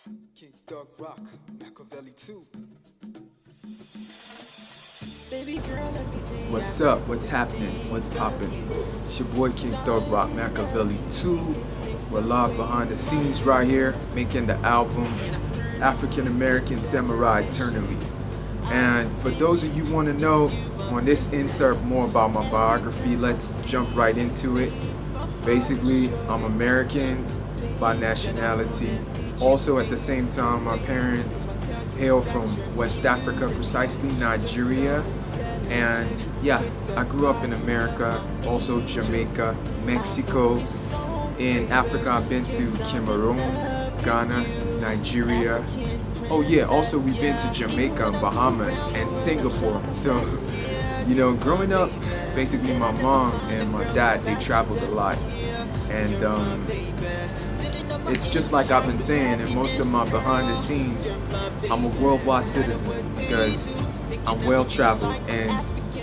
King Dog Rock, Makaveli Tu. What's up? What's happening? What's poppin'? It's your boy King Thug Rock Makaveli Tu. We're live behind the scenes right here, making the album African American Samurai Eternally. And for those of you who want to know on this insert more about my biography, let's jump right into it. Basically, I'm American by nationality. Also, at the same time, my parents hail from West Africa, precisely Nigeria. And yeah, I grew up in America, also Jamaica, Mexico. In Africa, I've been to Cameroon, Ghana, Nigeria. Oh yeah, also we've been to Jamaica, Bahamas, and Singapore. So, growing up, basically my mom and my dad, they traveled a lot. And it's just like I've been saying in most of my behind the scenes, I'm a worldwide citizen because I'm well traveled, and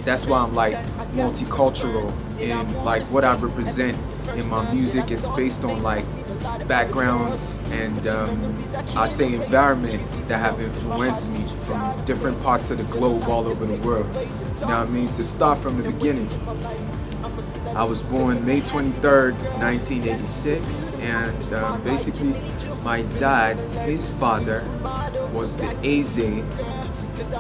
that's why I'm like multicultural in like what I represent in my music. It's based on like backgrounds and I'd say environments that have influenced me from different parts of the globe all over the world. You know what I mean? To start from the beginning, I was born May 23rd, 1986, and basically my dad, his father, was the Eze,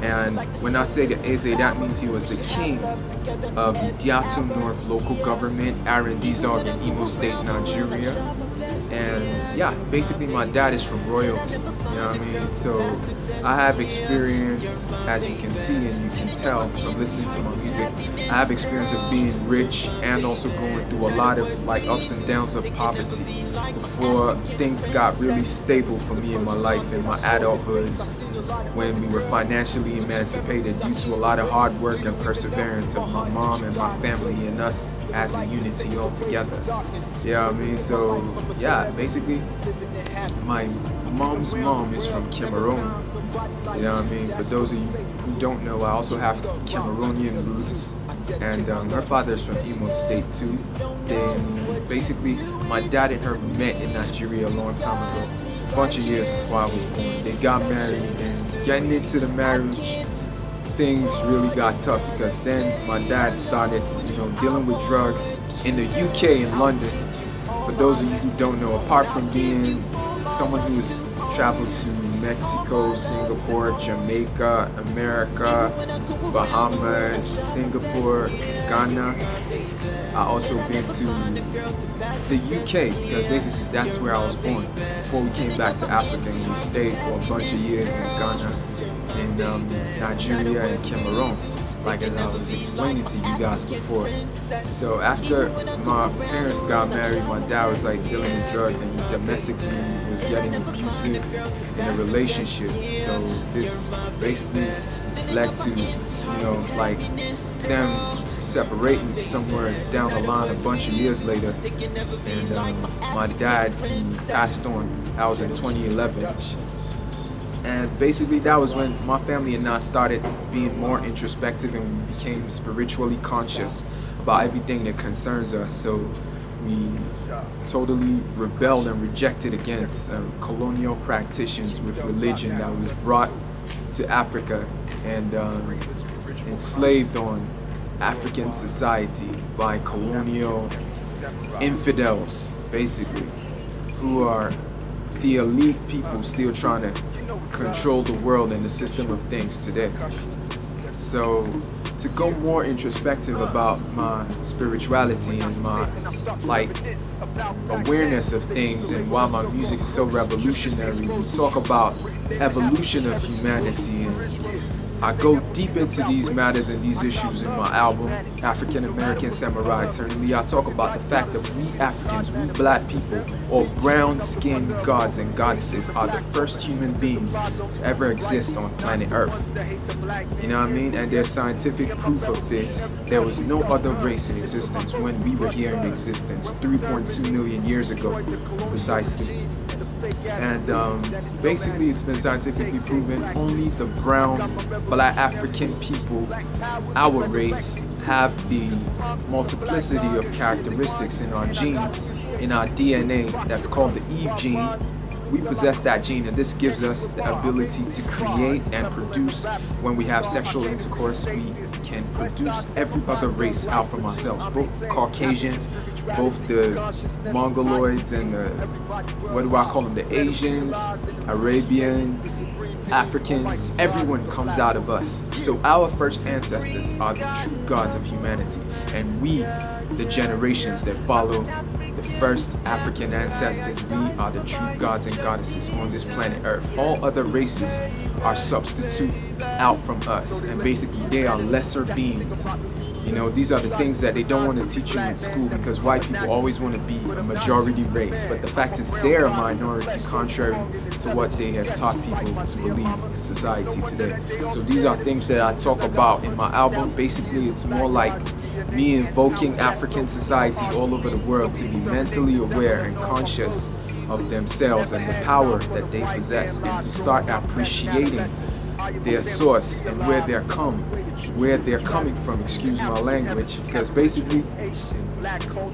and when I say the Eze, that means he was the king of Diatu North local government, Arendizog in Imo State, Nigeria. And yeah, basically my dad is from royalty, you know what I mean? So I have experience, as you can see and you can tell from listening to my music, I have experience of being rich and also going through a lot of like ups and downs of poverty before things got really stable for me in my life in my adulthood, when we were financially emancipated due to a lot of hard work and perseverance of my mom and my family and us as a unity all together. You know what I mean? So yeah, basically my mom's mom is from Cameroon. You know what I mean? For those of you who don't know, I also have Cameroonian roots, and her father's from Imo State too. Then basically my dad and her met in Nigeria a long time ago, a bunch of years before I was born. They got married, and getting into the marriage, things really got tough because then my dad started, dealing with drugs in the UK in London. For those of you who don't know, apart from being someone who's traveled to Mexico, Singapore, Jamaica, America, Bahamas, Singapore, Ghana, I also been to the UK because basically that's where I was born before we came back to Africa, and we stayed for a bunch of years in Ghana, in Nigeria, and Cameroon, like as I was explaining to you guys before. So after my parents got married, my dad was like dealing with drugs, and he domestically was getting abusive in a relationship. So this basically led to, like them separating somewhere down the line a bunch of years later. And my dad, he passed on. That was in 2011. And basically that was when my family and I started being more introspective, and we became spiritually conscious about everything that concerns us. So we totally rebelled and rejected against colonial practices with religion that was brought to Africa and enslaved on African society by colonial infidels, basically, who are the elite people still trying to control the world and the system of things today. So to go more introspective about my spirituality and my awareness of things and why my music is so revolutionary, we talk about evolution of humanity, and I go deep into these matters and these issues in my album, African American Samurai Eternally. I talk about the fact that we Africans, we black people, or brown-skinned gods and goddesses, are the first human beings to ever exist on planet Earth. You know what I mean? And there's scientific proof of this. There was no other race in existence when we were here in existence 3.2 million years ago, precisely. And basically it's been scientifically proven only the brown black African people, our race, have the multiplicity of characteristics in our genes, in our DNA, that's called the Eve gene, we possess that gene, and this gives us the ability to create and produce. When we have sexual intercourse, we can produce every other race out from ourselves, both Caucasian, both the Mongoloids and the, what do I call them, the Asians, Arabians, Africans. Everyone comes out of us. So our first ancestors are the true gods of humanity, and we, the generations that follow the first African ancestors, we are the true gods and goddesses on this planet Earth. All other races are substitute out from us, and basically they are lesser beings. You know, these are the things that they don't want to teach you in school, because white people always want to be a majority race, but the fact is they're a minority, contrary to what they have taught people to believe in society today. So these are things that I talk about in my album. Basically, it's more like me invoking African society all over the world to be mentally aware and conscious of themselves and the power that they possess, and to start appreciating their source and where they're coming from, excuse my language, because basically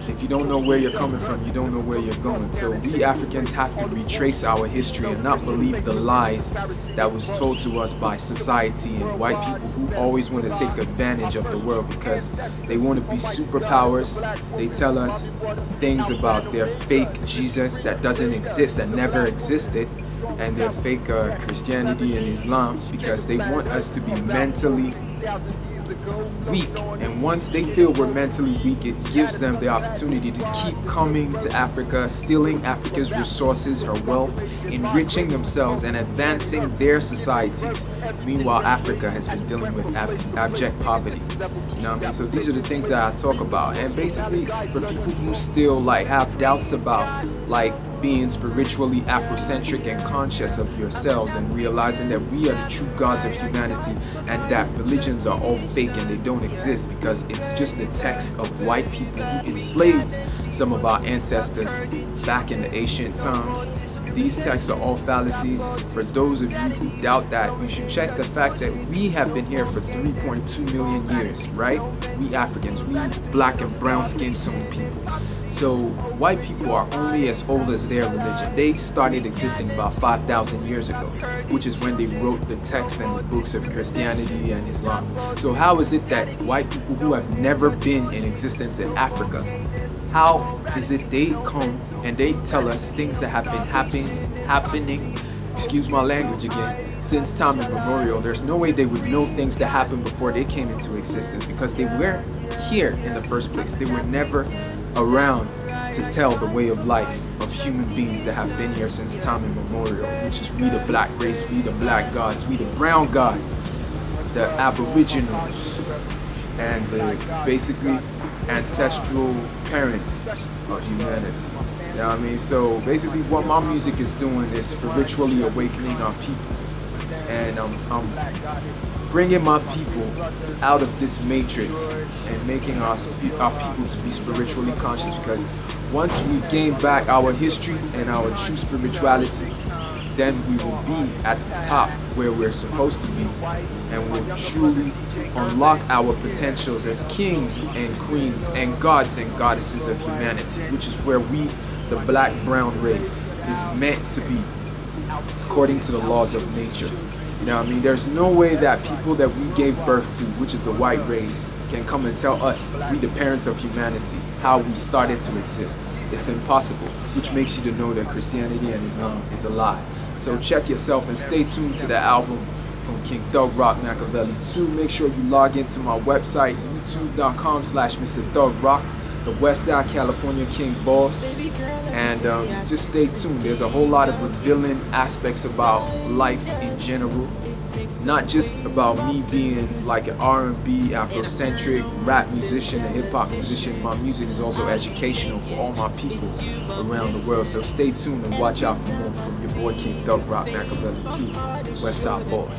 if you don't know where you're coming from, you don't know where you're going. So we Africans have to retrace our history and not believe the lies that was told to us by society and white people who always want to take advantage of the world because they want to be superpowers. They tell us things about their fake Jesus that doesn't exist, that never existed, and their fake Christianity and Islam, because they want us to be mentally weak. And once they feel we're mentally weak, it gives them the opportunity to keep coming to Africa, stealing Africa's resources, her wealth, enriching themselves and advancing their societies. Meanwhile, Africa has been dealing with abject poverty. You know what I mean? So these are the things that I talk about. And basically, for people who still have doubts about being spiritually Afrocentric and conscious of yourselves, and realizing that we are the true gods of humanity, and that religions are all fake and they don't exist because it's just the text of white people who enslaved some of our ancestors back in the ancient times. These texts are all fallacies. For those of you who doubt that, you should check the fact that we have been here for 3.2 million years, right? We Africans, we black and brown skin tone people. So white people are only as old as their religion. They started existing about 5,000 years ago, which is when they wrote the text and the books of Christianity and Islam. So how is it that white people who have never been in existence in Africa, how is it they come and they tell us things that have been happening, excuse my language again, since time immemorial? There's no way they would know things that happened before they came into existence, because they weren't here in the first place. They were never around to tell the way of life of human beings that have been here since time immemorial, which is we the black race, we the black gods, we the brown gods, the aboriginals, and the basically ancestral parents of humanity. You know what I mean? So basically what my music is doing is spiritually awakening our people, and I'm bringing my people out of this matrix and making our people to be spiritually conscious, because once we gain back our history and our true spirituality, then we will be at the top where we're supposed to be, and we'll truly unlock our potentials as kings and queens and gods and goddesses of humanity, which is where we, the black brown race, is meant to be according to the laws of nature. You know what I mean? There's no way that people that we gave birth to, which is the white race, can come and tell us, we the parents of humanity, how we started to exist. It's impossible, which makes you to know that Christianity and Islam is a lie. So check yourself and stay tuned to the album from King Thug Rock, Makaveli 2. Make sure you log into my website, youtube.com/Mr. Thug Rock, the Westside California King Boss. And just stay tuned. There's a whole lot of revealing aspects about life in general. Not just about me being like an R&B, Afrocentric rap musician, a hip-hop musician. My music is also educational for all my people around the world. So stay tuned and watch out for more from your boy King Thug Rock, Makaveli 2, Westside Boss.